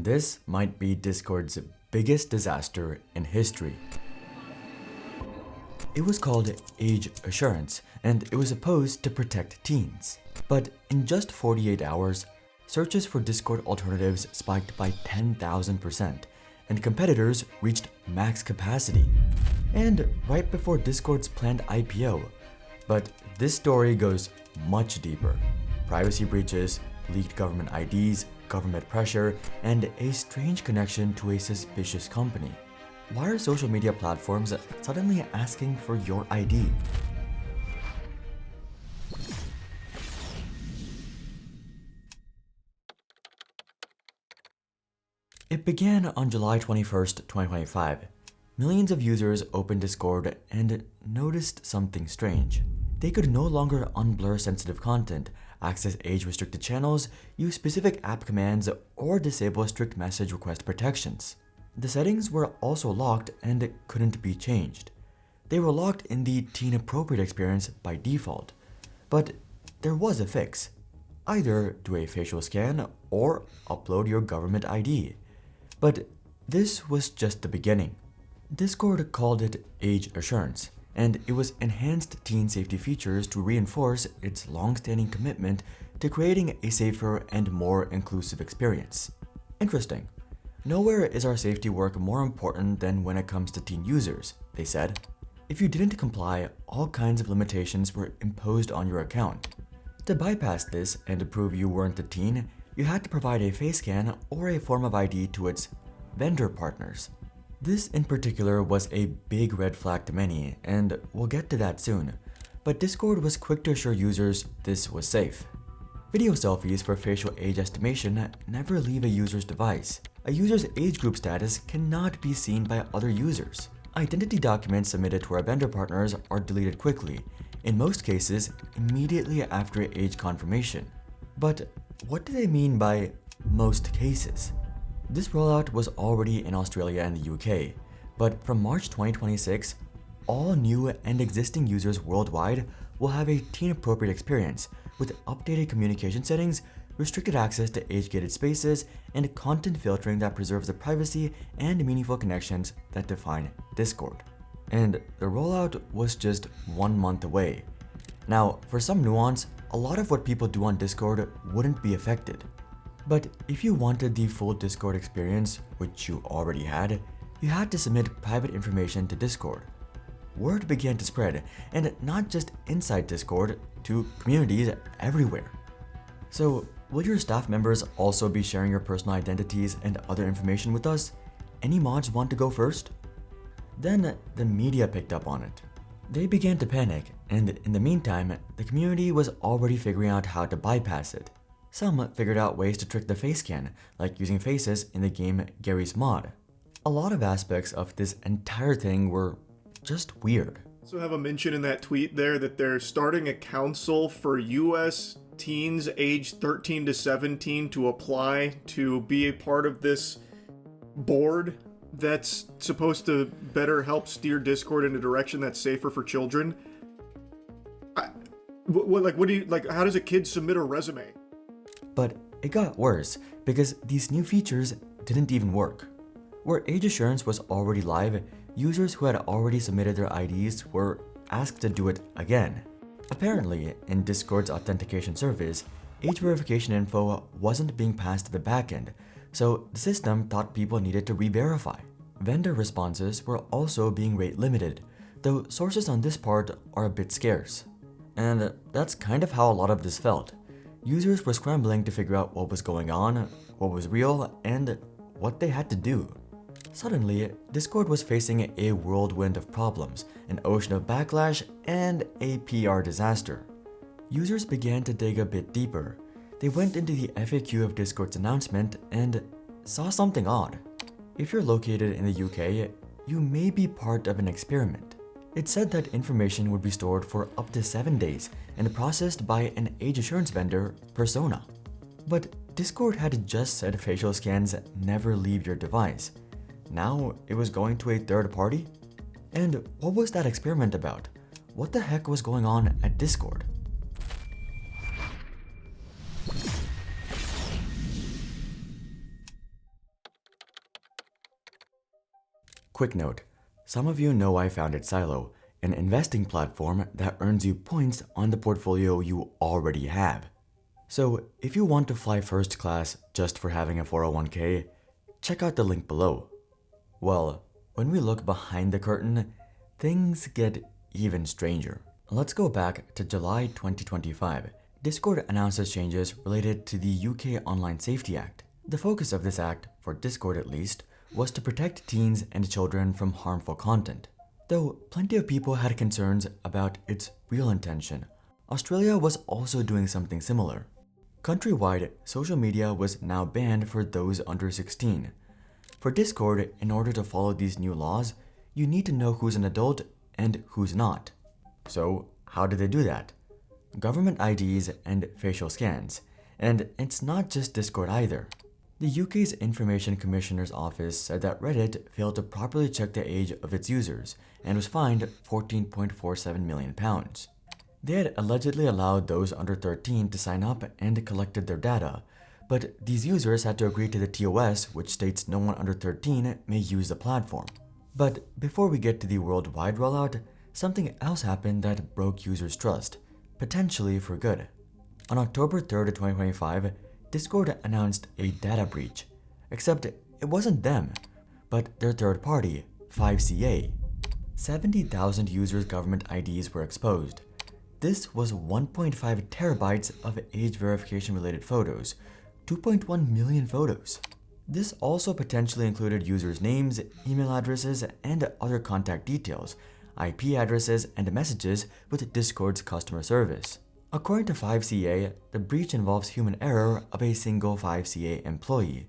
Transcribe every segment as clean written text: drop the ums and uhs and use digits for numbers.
and this might be Discord's biggest disaster in history. It was called Age Assurance, and it was supposed to protect teens. But in just 48 hours, searches for Discord alternatives spiked by 10,000%, and competitors reached max capacity. And right before Discord's planned IPO. But this story goes much deeper. Privacy breaches, leaked government IDs, government pressure, and a strange connection to a suspicious company. Why are social media platforms suddenly asking for your ID? It began on July 21st, 2025. Millions of users opened Discord and noticed something strange. They could no longer unblur sensitive content, access age-restricted channels, use specific app commands, or disable strict message request protections. The settings were also locked and couldn't be changed. They were locked in the teen-appropriate experience by default. But there was a fix. Either do a facial scan or upload your government ID. But this was just the beginning. Discord called it Age Assurance, and it was enhanced teen safety features to reinforce its long-standing commitment to creating a safer and more inclusive experience. Interesting. Nowhere is our safety work more important than when it comes to teen users, they said. If you didn't comply, all kinds of limitations were imposed on your account. To bypass this and to prove you weren't a teen, you had to provide a face scan or a form of ID to its vendor partners. This in particular was a big red flag to many, and we'll get to that soon. But Discord was quick to assure users this was safe. Video selfies for facial age estimation never leave a user's device. A user's age group status cannot be seen by other users. Identity documents submitted to our vendor partners are deleted quickly, in most cases immediately after age confirmation. But what do they mean by most cases? This rollout was already in Australia and the UK, but from March 2026, all new and existing users worldwide will have a teen-appropriate experience with updated communication settings, restricted access to age-gated spaces, and content filtering that preserves the privacy and meaningful connections that define Discord. And the rollout was just 1 month away. Now, for some nuance, a lot of what people do on Discord wouldn't be affected. But if you wanted the full Discord experience, which you already had, you had to submit private information to Discord. Word began to spread, and not just inside Discord, to communities everywhere. So, will your staff members also be sharing your personal identities and other information with us? Any mods want to go first? Then the media picked up on it. They began to panic, and in the meantime, the community was already figuring out how to bypass it. Some figured out ways to trick the face scan, like using faces in the game Gary's Mod. A lot of aspects of this entire thing were just weird. So have a mention in that tweet there that they're starting a council for US teens aged 13 to 17 to apply to be a part of this board that's supposed to better help steer Discord in a direction that's safer for children. How does a kid submit a resume? But it got worse because these new features didn't even work. Where Age Assurance was already live, users who had already submitted their IDs were asked to do it again. Apparently, in Discord's authentication service, age verification info wasn't being passed to the backend, so the system thought people needed to re-verify. Vendor responses were also being rate limited, though sources on this part are a bit scarce. And that's kind of how a lot of this felt. Users were scrambling to figure out what was going on, what was real, and what they had to do. Suddenly, Discord was facing a whirlwind of problems, an ocean of backlash, and a PR disaster. Users began to dig a bit deeper. They went into the FAQ of Discord's announcement and saw something odd. If you're located in the UK, you may be part of an experiment. It said that information would be stored for up to 7 days and processed by an age assurance vendor, Persona. But Discord had just said facial scans never leave your device. Now it was going to a third party? And what was that experiment about? What the heck was going on at Discord? Quick note, some of you know I founded Silo, an investing platform that earns you points on the portfolio you already have. So if you want to fly first class just for having a 401k, check out the link below. Well, when we look behind the curtain, things get even stranger. Let's go back to July 2025. Discord announces changes related to the UK Online Safety Act. The focus of this act, for Discord at least, was to protect teens and children from harmful content. Though plenty of people had concerns about its real intention, Australia was also doing something similar. Countrywide, social media was now banned for those under 16. For Discord, in order to follow these new laws, you need to know who's an adult and who's not. So, how did they do that? Government IDs and facial scans. And it's not just Discord either. The UK's Information Commissioner's Office said that Reddit failed to properly check the age of its users and was fined £14.47 million. They had allegedly allowed those under 13 to sign up and collected their data, but these users had to agree to the TOS, which states no one under 13 may use the platform. But before we get to the worldwide rollout, something else happened that broke users' trust, potentially for good. On October 3rd, 2025, Discord announced a data breach, except it wasn't them, but their third party, 5CA. 70,000 users' government IDs were exposed. This was 1.5 terabytes of age verification related photos, 2.1 million photos. This also potentially included users' names, email addresses, and other contact details, IP addresses, and messages with Discord's customer service. According to 5CA, the breach involves human error of a single 5CA employee.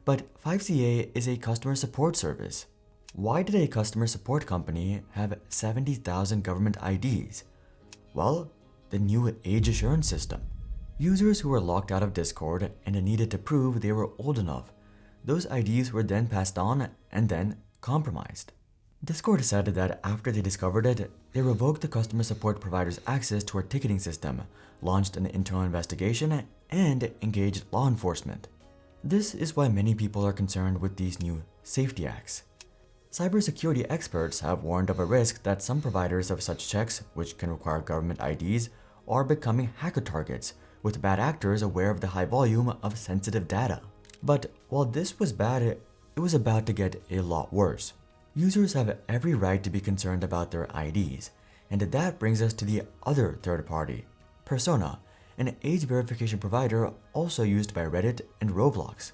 But 5CA is a customer support service. Why did a customer support company have 70,000 government IDs? Well, the new age assurance system. Users who were locked out of Discord and needed to prove they were old enough. Those IDs were then passed on and then compromised. Discord said that after they discovered it, they revoked the customer support provider's access to our ticketing system, launched an internal investigation, and engaged law enforcement. This is why many people are concerned with these new safety acts. Cybersecurity experts have warned of a risk that some providers of such checks, which can require government IDs, are becoming hacker targets, with bad actors aware of the high volume of sensitive data. But while this was bad, it was about to get a lot worse. Users have every right to be concerned about their IDs, and that brings us to the other third party, Persona, an age verification provider also used by Reddit and Roblox.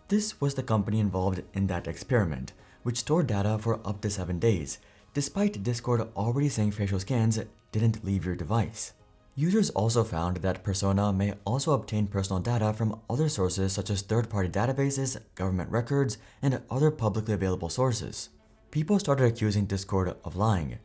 This was the company involved in that experiment, which stored data for up to 7 days, despite Discord already saying facial scans didn't leave your device. Users also found that Persona may also obtain personal data from other sources such as third-party databases, government records, and other publicly available sources. People started accusing Discord of lying.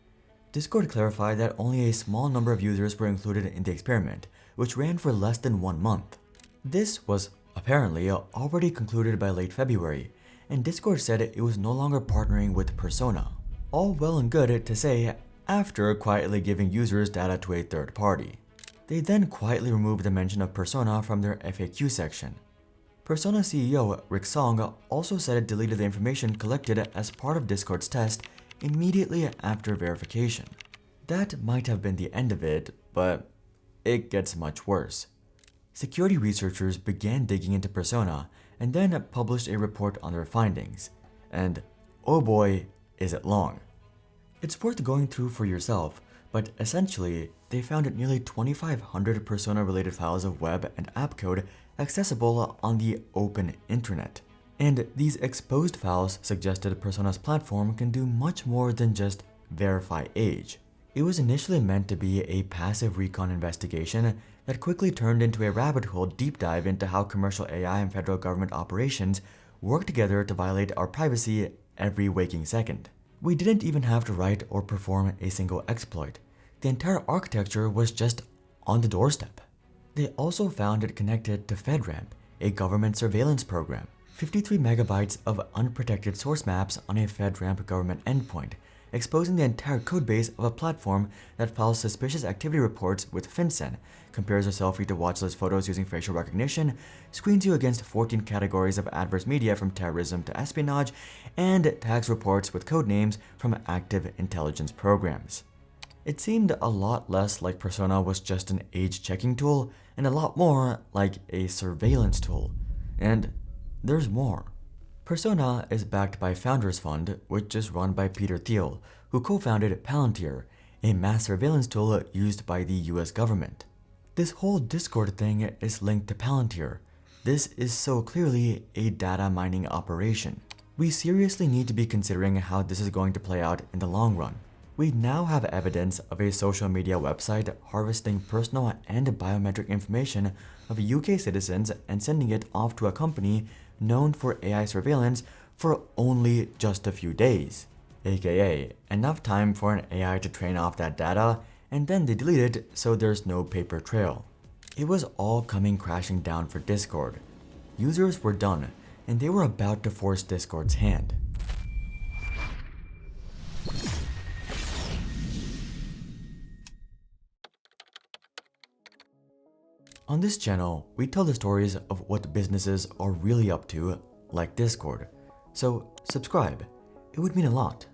Discord clarified that only a small number of users were included in the experiment, which ran for less than 1 month. This was apparently already concluded by late February, and Discord said it was no longer partnering with Persona. All well and good to say after quietly giving users data to a third party. They then quietly removed the mention of Persona from their FAQ section. Persona CEO Rick Song also said it deleted the information collected as part of Discord's test immediately after verification. That might have been the end of it, but it gets much worse. Security researchers began digging into Persona and then published a report on their findings. And oh boy, is it long. It's worth going through for yourself, but essentially, they found nearly 2,500 Persona-related files of web and app code accessible on the open internet. And these exposed files suggested Persona's platform can do much more than just verify age. It was initially meant to be a passive recon investigation that quickly turned into a rabbit hole deep dive into how commercial AI and federal government operations work together to violate our privacy every waking second. We didn't even have to write or perform a single exploit. The entire architecture was just on the doorstep. They also found it connected to FedRAMP, a government surveillance program. 53 megabytes of unprotected source maps on a FedRAMP government endpoint, exposing the entire codebase of a platform that files suspicious activity reports with FinCEN, compares your selfie to watchlist photos using facial recognition, screens you against 14 categories of adverse media from terrorism to espionage, and tags reports with code names from active intelligence programs. It seemed a lot less like Persona was just an age-checking tool, and a lot more like a surveillance tool. And there's more. Persona is backed by Founders Fund, which is run by Peter Thiel, who co-founded Palantir, a mass surveillance tool used by the US government. This whole Discord thing is linked to Palantir. This is so clearly a data mining operation. We seriously need to be considering how this is going to play out in the long run. We now have evidence of a social media website harvesting personal and biometric information of UK citizens and sending it off to a company known for AI surveillance for only just a few days, aka enough time for an AI to train off that data, and then they delete it so there's no paper trail. It was all coming crashing down for Discord. Users were done, and they were about to force Discord's hand. On this channel, we tell the stories of what businesses are really up to, like Discord. So subscribe, it would mean a lot.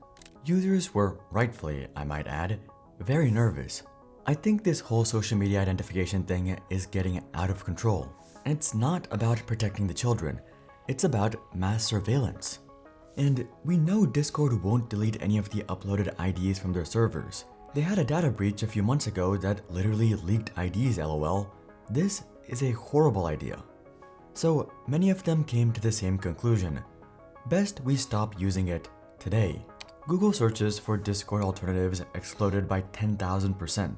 Users were rightfully, I might add, very nervous. I think this whole social media identification thing is getting out of control. And it's not about protecting the children, it's about mass surveillance. And we know Discord won't delete any of the uploaded IDs from their servers. They had a data breach a few months ago that literally leaked IDs, lol. This is a horrible idea. So many of them came to the same conclusion. Best we stop using it today. Google searches for Discord alternatives exploded by 10,000%.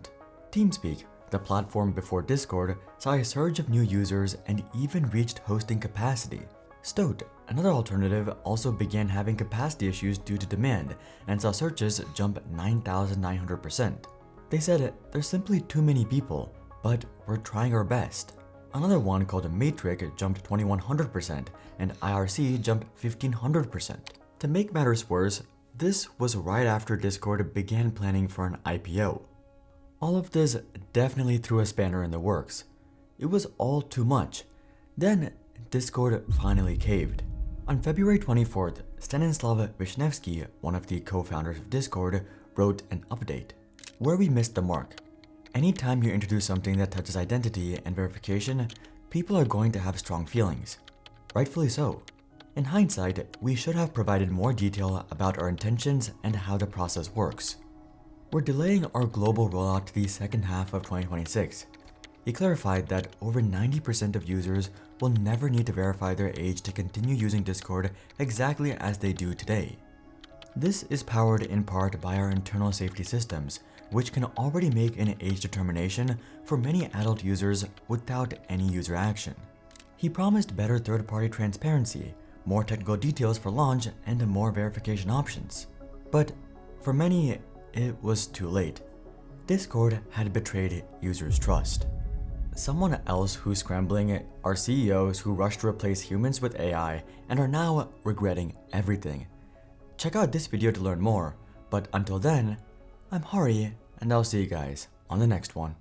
TeamSpeak, the platform before Discord, saw a surge of new users and even reached hosting capacity. Stoat, another alternative, also began having capacity issues due to demand and saw searches jump 9,900%. They said there's simply too many people, but we're trying our best. Another one called Matrix jumped 2100% and IRC jumped 1500%. To make matters worse, this was right after Discord began planning for an IPO. All of this definitely threw a spanner in the works. It was all too much. Then Discord finally caved. On February 24th, Stanislav Vishnevsky, one of the co-founders of Discord, wrote an update. Where we missed the mark. Anytime you introduce something that touches identity and verification, people are going to have strong feelings. Rightfully so. In hindsight, we should have provided more detail about our intentions and how the process works. We're delaying our global rollout to the second half of 2026. He clarified that over 90% of users will never need to verify their age to continue using Discord exactly as they do today. This is powered in part by our internal safety systems, which can already make an age determination for many adult users without any user action. He promised better third-party transparency, more technical details for launch, and more verification options. But for many, it was too late. Discord had betrayed users' trust. Someone else who's scrambling are CEOs who rush to replace humans with AI and are now regretting everything. Check out this video to learn more, but until then, I'm Hari, and I'll see you guys on the next one.